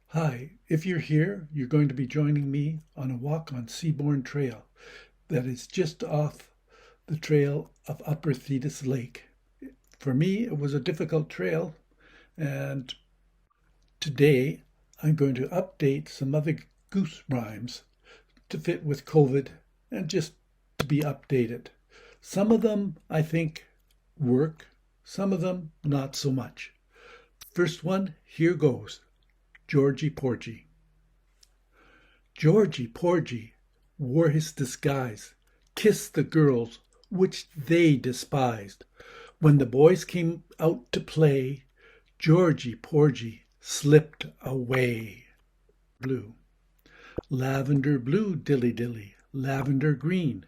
Hi, if you're here, you're going to be joining me on a walk on Seaborne Trail that is just off the trail of Upper Thetis Lake. For me, it was a difficult trail, and today I'm going to update some Mother Goose rhymes to fit with COVID and just to be updated. Some of them I think work, some of them not so much. First one, here goes. Georgie Porgy. Georgie Porgy wore his disguise, kissed the girls which they despised. When the boys came out to play, Georgie Porgy slipped away. Blue. Lavender blue, dilly dilly, lavender green.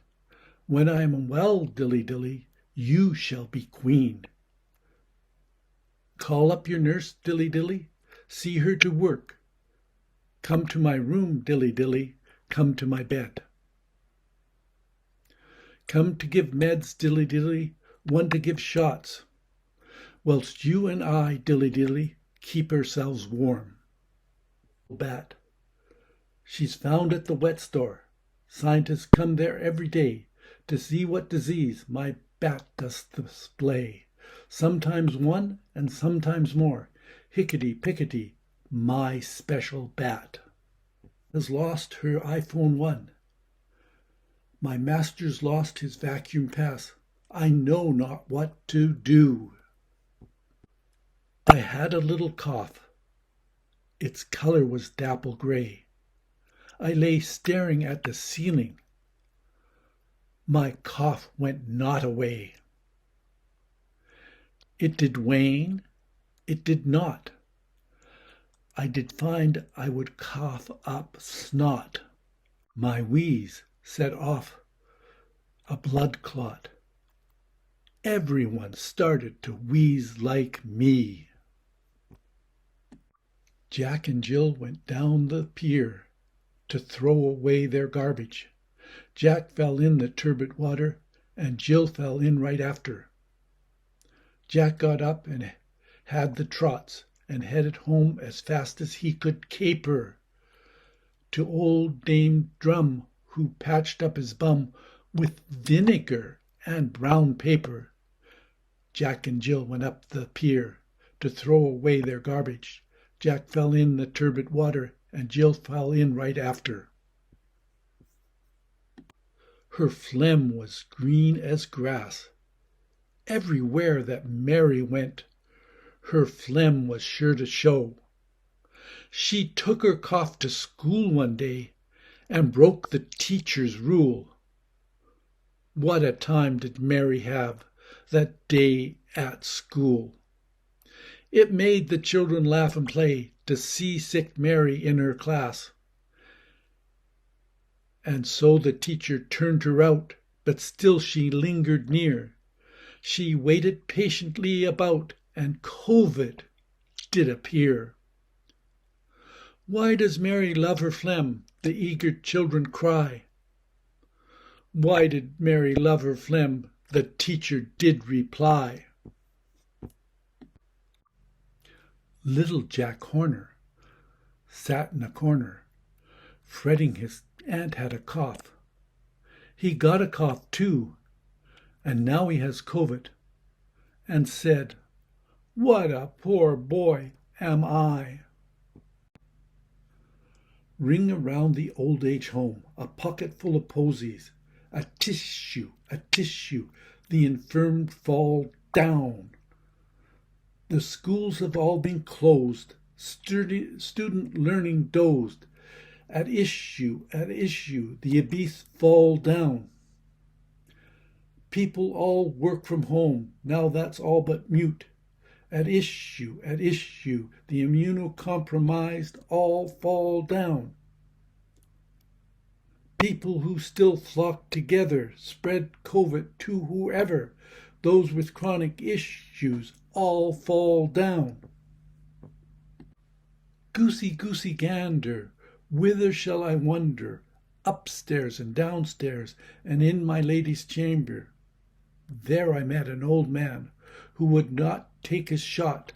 When I am well, dilly dilly, you shall be queen. Call up your nurse, dilly dilly, see her to work. Come to my room, dilly dilly, come to my bed. Come to give meds, dilly dilly, one to give shots, whilst you and I, dilly dilly, keep ourselves warm. Bat. She's found at the wet store. Scientists come there every day to see what disease my bat does display. Sometimes one and sometimes more. Hickety-pickety, my special bat has lost her iPhone 1. My master's lost his vacuum pass. I know not what to do. I had a little cough. Its color was dapple gray. I lay staring at the ceiling. My cough went not away. It did wane, it did not. I did find I would cough up snot. My wheeze set off a blood clot. Everyone started to wheeze like me. Jack and Jill went down the pier to throw away their garbage. Jack fell in the turbid water, and Jill fell in right after. Jack got up and had the trots and headed home as fast as he could caper to old Dame Drum, who patched up his bum with vinegar and brown paper. Jack and Jill went up the pier to throw away their garbage. Jack fell in the turbid water, and Jill fell in right after. Her phlegm was green as grass. Everywhere that Mary went, her phlegm was sure to show. She took her cough to school one day and broke the teacher's rule. What a time did Mary have that day at school! It made the children laugh and play to see sick Mary in her class. And so the teacher turned her out, but still she lingered near. She waited patiently about, and COVID did appear. Why does Mary love her phlegm? The eager children cry. Why did Mary love her phlegm? The teacher did reply. Little Jack Horner sat in a corner, fretting his aunt had a cough. He got a cough too, and now he has COVID, and said, "What a poor boy am I." Ring around the old age home, a pocket full of posies, a tissue, the infirm fall down. The schools have all been closed, student learning dozed. At issue, the abyss fall down. People all work from home, now that's all but mute. At issue, the immunocompromised all fall down. People who still flock together spread COVID to whoever. Those with chronic issues all fall down. Goosey, goosey gander, whither shall I wander? Upstairs and downstairs and in my lady's chamber. There I met an old man who would not take his shot.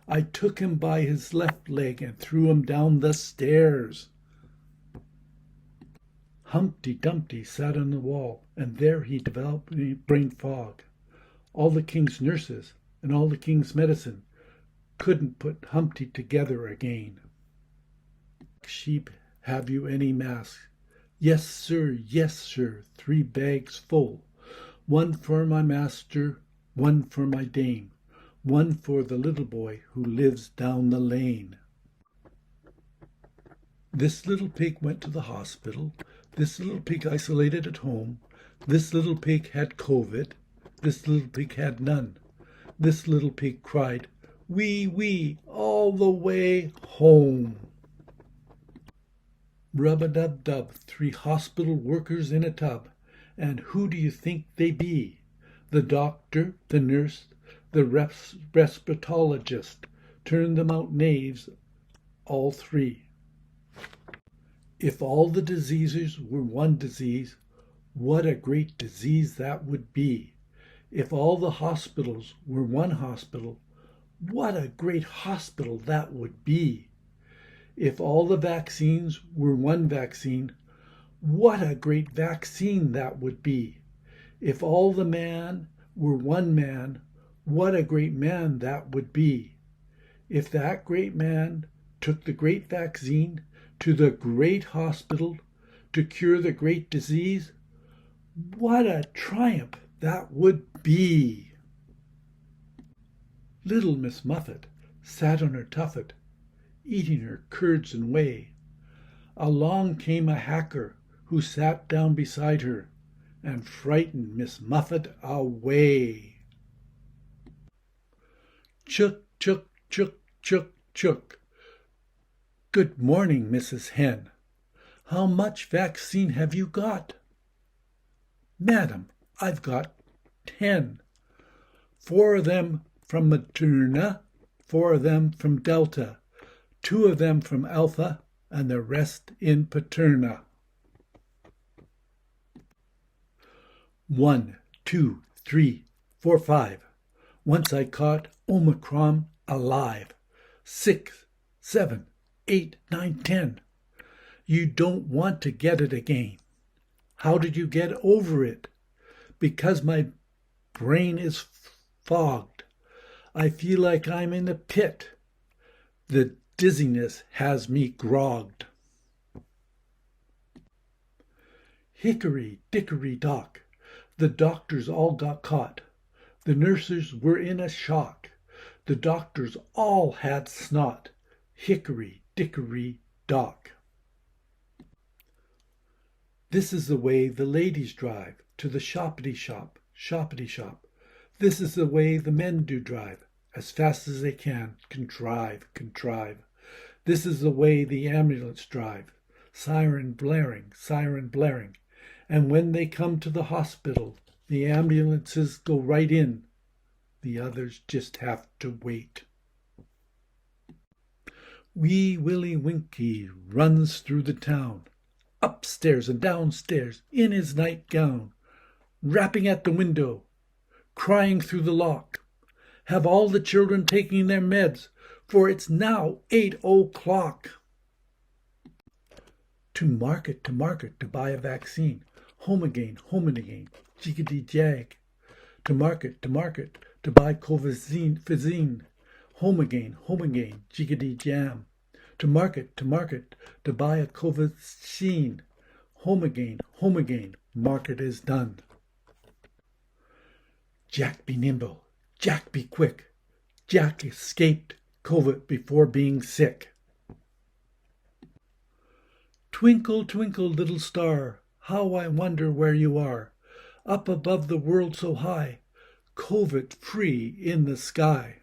I took him by his left leg and threw him down the stairs. Humpty Dumpty sat on the wall, and there he developed brain fog. All the king's nurses and all the king's medicine couldn't put Humpty together again. Sheep, have you any masks? Yes, sir, 3 bags full. 1 for my master, 1 for my dame, 1 for the little boy who lives down the lane. This little pig went to the hospital. This little pig isolated at home. This little pig had COVID. This little pig had none. This little pig cried, wee, wee, all the way home. Rub-a-dub-dub, 3 hospital workers in a tub. And who do you think they be? The doctor, the nurse, the respirologist. Turn them out knaves, all 3. If all the diseases were one disease, what a great disease that would be. If all the hospitals were one hospital, what a great hospital that would be. If all the vaccines were one vaccine, what a great vaccine that would be. If all the man were one man, what a great man that would be. If that great man took the great vaccine to the great hospital to cure the great disease, what a triumph that would be. Little Miss Muffet sat on her tuffet, eating her curds and whey. Along came a hacker who sat down beside her and frightened Miss Muffet away. Chook, chook, chook, chook, chook. Good morning, Mrs. Hen. How much vaccine have you got? Madam, I've got 10. 4 of them from Moderna, 4 of them from Delta, 2 of them from Alpha, and the rest in Paterna. 1, 2, 3, 4, 5. Once I caught Omicron alive. 6, 7, 8, 9, 10. You don't want to get it again. How did you get over it? Because my brain is fogged. I feel like I'm in a pit. The dizziness has me grogged. Hickory dickory dock. The doctors all got caught. The nurses were in a shock. The doctors all had snot. Hickory dickory dock. This is the way the ladies drive to the shoppity shop, shoppity shop. This is the way the men do drive, as fast as they can, contrive. This is the way the ambulance drive, siren blaring. And when they come to the hospital, the ambulances go right in. The others just have to wait. Wee Willie Winkie runs through the town, upstairs and downstairs in his nightgown, rapping at the window, crying through the lock. Have all the children taking their meds, for it's now 8:00. To market, to buy a vaccine. Home again, jiggity-jag. To market, to buy Covisine. Home again, jiggity-jam. To market, to buy a Covisine. Home again, market is done. Jack be nimble, Jack be quick. Jack escaped COVID before being sick. Twinkle, twinkle, little star, how I wonder where you are. Up above the world so high, COVID free in the sky.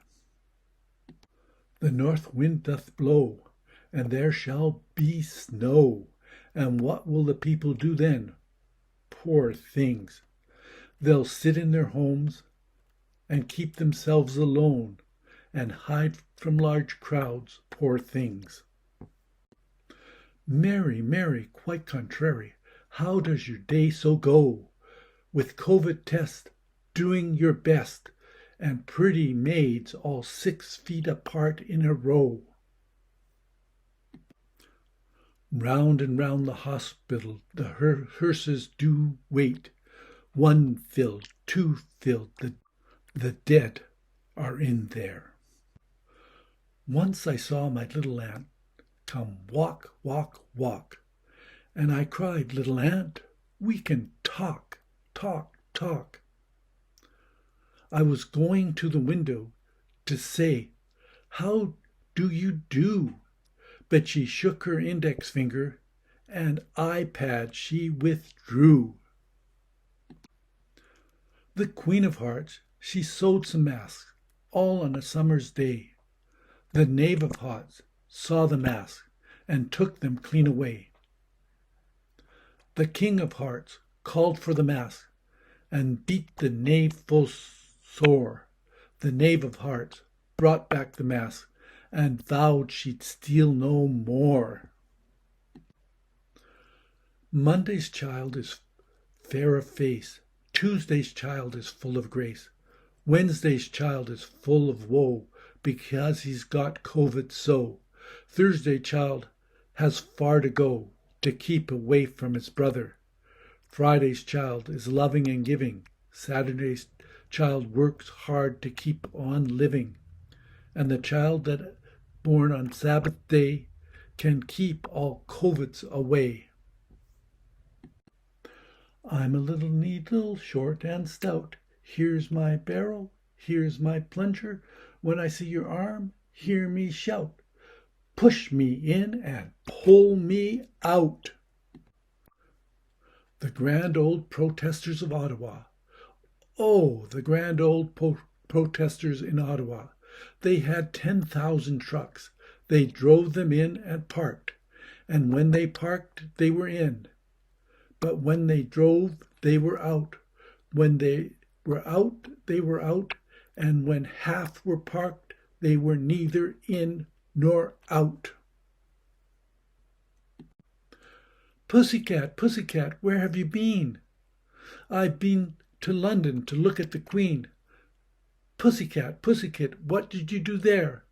The north wind doth blow, and there shall be snow. And what will the people do then? Poor things. They'll sit in their homes and keep themselves alone and hide from large crowds, poor things. Mary, Mary, quite contrary, how does your day so go? With COVID test, doing your best, and pretty maids all 6 feet apart in a row. Round and round the hospital the hearses do wait. 1 filled, 2 filled, the dead are in there. Once I saw my little aunt come walk, walk, walk, and I cried, "Little aunt, we can talk, talk, talk." I was going to the window to say, "How do you do?" But she shook her index finger, and iPad she withdrew. The Queen of Hearts, she sewed some masks, all on a summer's day. The Knave of Hearts saw the masks, and took them clean away. The King of Hearts called for the mask, and beat the knave full sore. The Knave of Hearts brought back the mask, and vowed she'd steal no more. Monday's child is fair of face, Tuesday's child is full of grace, Wednesday's child is full of woe, because he's got COVID so. Thursday's child has far to go to keep away from his brother. Friday's child is loving and giving, Saturday's child works hard to keep on living, and the child that born on Sabbath day can keep all COVIDs away. I'm a little needle, short and stout. Here's my barrel, here's my plunger. When I see your arm, hear me shout. Push me in and pull me out. The grand old protesters of Ottawa. Oh, the grand old protesters in Ottawa. They had 10,000 trucks. They drove them in and parked. And when they parked, they were in. But when they drove, they were out. When they were out, they were out. And when half were parked, they were neither in nor out. Pussycat, pussycat, where have you been? I've been to London to look at the Queen. Pussycat, pussycat, what did you do there?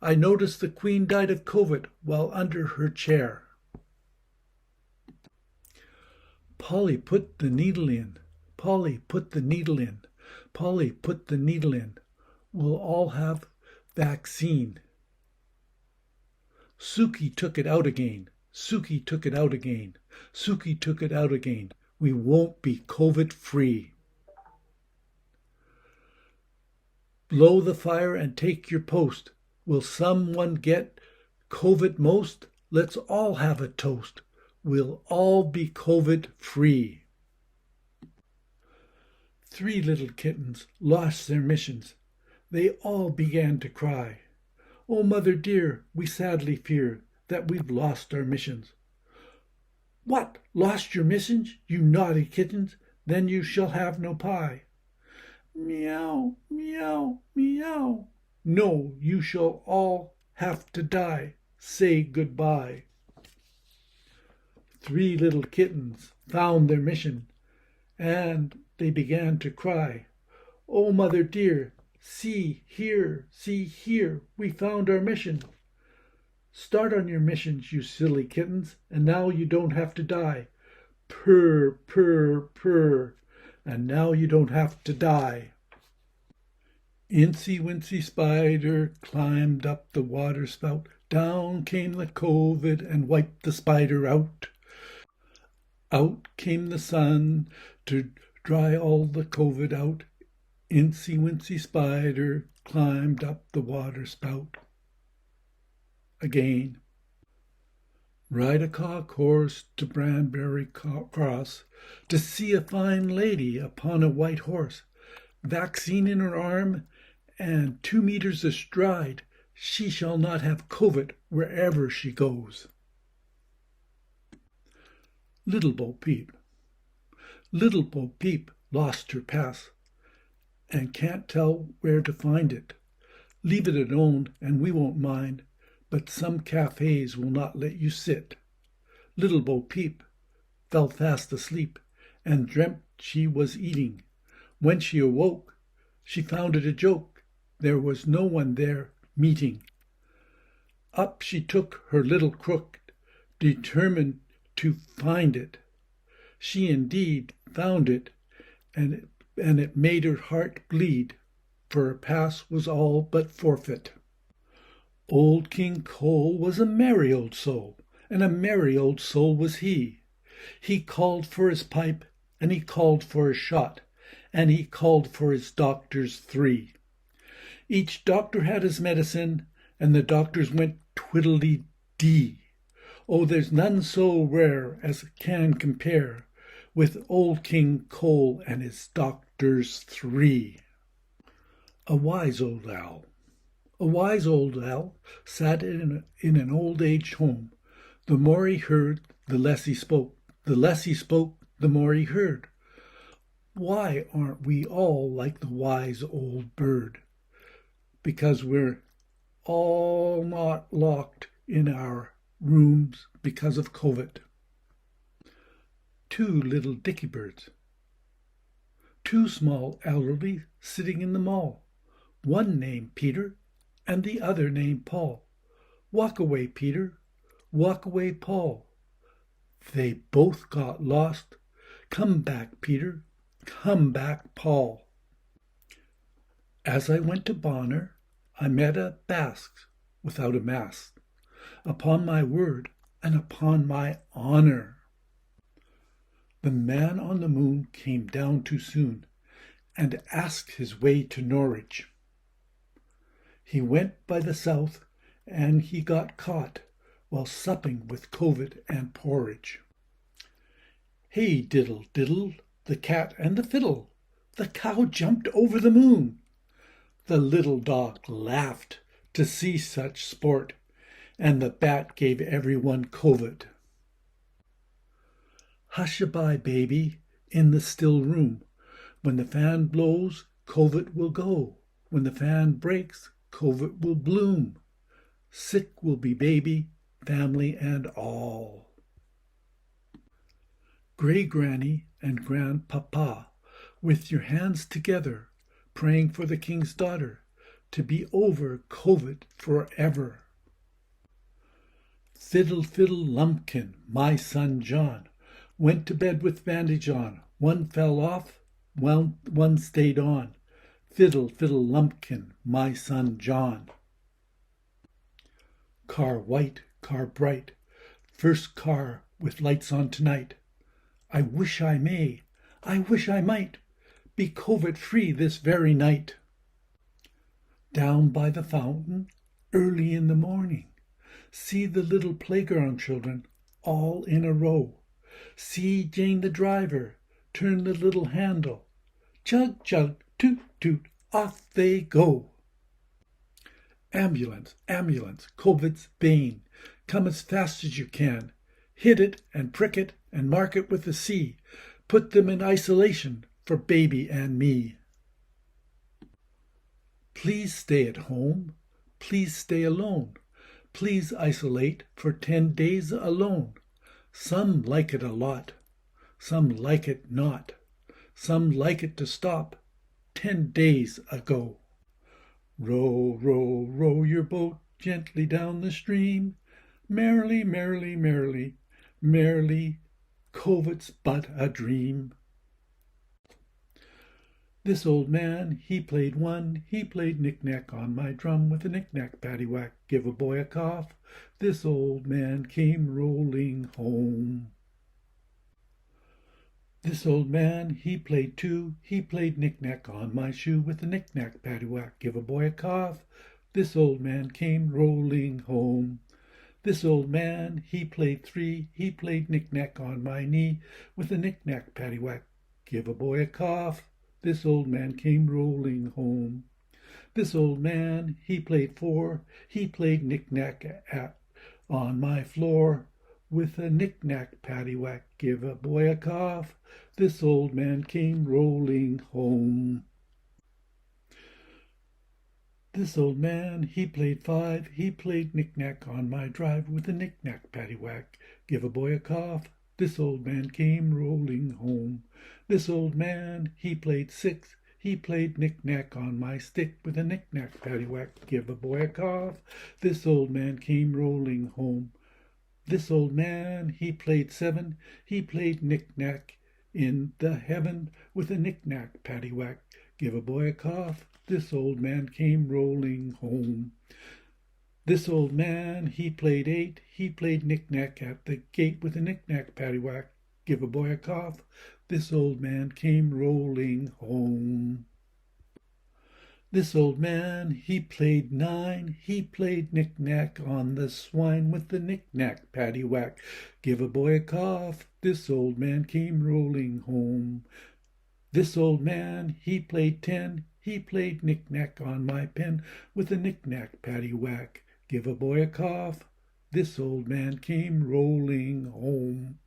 I noticed the Queen died of COVID while under her chair. Polly, put the needle in. Polly, put the needle in. Polly, put the needle in. We'll all have vaccine. Suki took it out again. Suki took it out again. Suki took it out again. We won't be COVID free. Blow the fire and take your post. Will someone get COVID most? Let's all have a toast. We'll all be COVID free. 3 little kittens lost their missions. They all began to cry. Oh, mother dear, we sadly fear that we've lost our missions. What, lost your missions, you naughty kittens? Then you shall have no pie. Meow, meow, meow. No, you shall all have to die. Say goodbye. 3 little kittens found their mission, and they began to cry. Oh, mother dear, see here, we found our mission. Start on your missions, you silly kittens, and now you don't have to die. Purr, purr, purr, and now you don't have to die. Incy Wincy Spider climbed up the water spout. Down came the COVID and wiped the spider out. Out came the sun to dry all the COVID out. Incy Wincy Spider climbed up the water spout. Again. Ride a cock horse to Branbury Cross to see a fine lady upon a white horse. Vaccine in her arm and 2 meters astride. She shall not have COVID wherever she goes. Little Bo Peep. Little Bo Peep lost her pass and can't tell where to find it. Leave it alone and we won't mind, but some cafes will not let you sit. Little Bo Peep fell fast asleep and dreamt she was eating. When she awoke, She found it a joke. There was no one there meeting. Up she took her little crook, determined to find it. She indeed found it, and it made her heart bleed, for her pass was all but forfeit. Old King Cole was a merry old soul, and a merry old soul was he. He called for his pipe, and he called for his shot, and he called for his doctors 3. Each doctor had his medicine, and the doctors went twiddly-dee. Oh, there's none so rare as can compare with old King Cole and his doctors 3. A wise old owl. A wise old owl sat in an old-age home. The more he heard, the less he spoke. The less he spoke, the more he heard. Why aren't we all like the wise old bird? Because we're all not locked in our rooms because of COVID. 2 little dicky birds. 2 small elderly sitting in the mall. One named Peter and the other named Paul. Walk away, Peter. Walk away, Paul. They both got lost. Come back, Peter. Come back, Paul. As I went to Bonner, I met a Basque without a mask. Upon my word and upon my honor. The man on the moon came down too soon and asked his way to Norwich. He went by the south and he got caught while supping with COVID and porridge. Hey, diddle, diddle, the cat and the fiddle, the cow jumped over the moon. The little dog laughed to see such sport, and the bat gave everyone COVID. Hush-a-bye, baby, in the still room. When the fan blows, COVID will go. When the fan breaks, COVID will bloom. Sick will be baby, family and all. Gray Granny and Grandpapa, with your hands together, praying for the king's daughter to be over COVID forever. Fiddle, fiddle, lumpkin, my son John, went to bed with bandage on. One fell off, one stayed on. Fiddle, fiddle, lumpkin, my son John. Car white, car bright, first car with lights on tonight. I wish I may, I wish I might, be COVID-free this very night. Down by the fountain, early in the morning, see the little playground children all in a row. See Jane the driver turn the little handle. Chug, chug, toot, toot, off they go. Ambulance, ambulance, COVID's bane. Come as fast as you can. Hit it and prick it and mark it with a C. Put them in isolation for baby and me. Please stay at home. Please stay alone. Please isolate for 10 days alone. Some like it a lot. Some like it not. Some like it to stop 10 days ago. Row, row, row your boat gently down the stream. Merrily, merrily, merrily, merrily, COVID's but a dream. This old man, he played knick-knack on my drum with a knick-knack, paddywhack, give a boy a cough. This old man came rolling home. This old man, he played knick-knack on my shoe with a knick-knack, paddywhack, give a boy a cough. This old man came rolling home. This old man, he played knick-knack on my knee with a knick-knack, paddywhack, give a boy a cough. This old man came rolling home. This old man, he played knick-knack on my floor with a knick-knack, paddywhack, give a boy a cough. This old man came rolling home. This old man, he played knick-knack on my drive with a knick-knack, paddywhack, give a boy a cough. This old man came rolling home. This old man, he played he played knick-knack on my stick with a knick-knack, paddywhack, give a boy a cough. This old man came rolling home. This old man, he played seven, he played knick-knack in the heaven with a knick-knack, paddywhack, give a boy a cough. This old man came rolling home. This old man, he played eight, he played knick-knack at the gate with a knick-knack, paddywhack, give a boy a cough. This old man came rolling home. This old man, he played nine, he played knick-knack on the swine with the knick-knack, paddywhack, give a boy a cough. This old man came rolling home. This old man, he played 10, he played knick-knack on my pen with a knick-knack, paddywhack, give a boy a cough. This old man came rolling home.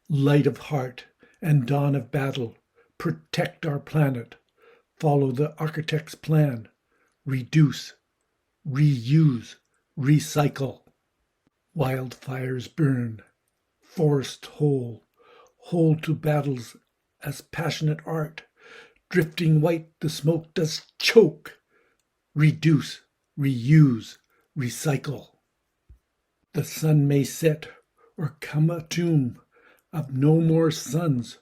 Light of heart and dawn of battle, protect our planet. Follow the architect's plan. Reduce, reuse, recycle. Wildfires burn, forests hold to battles as passionate art. Drifting white, the smoke does choke. Reduce, reuse, recycle. The sun may set or come a tomb of no more suns.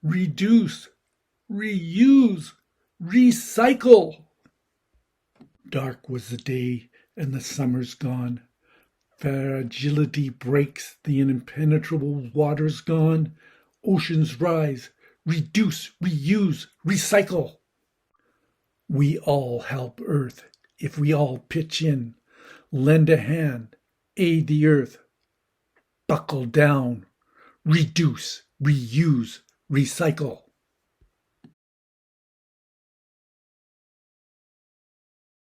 Reduce, reuse, recycle. Dark was the day and the summer's gone. Fragility breaks, the impenetrable water's gone. Oceans rise, reduce, reuse, recycle. We all help Earth if we all pitch in. Lend a hand, aid the earth. Buckle down. Reduce, reuse, recycle.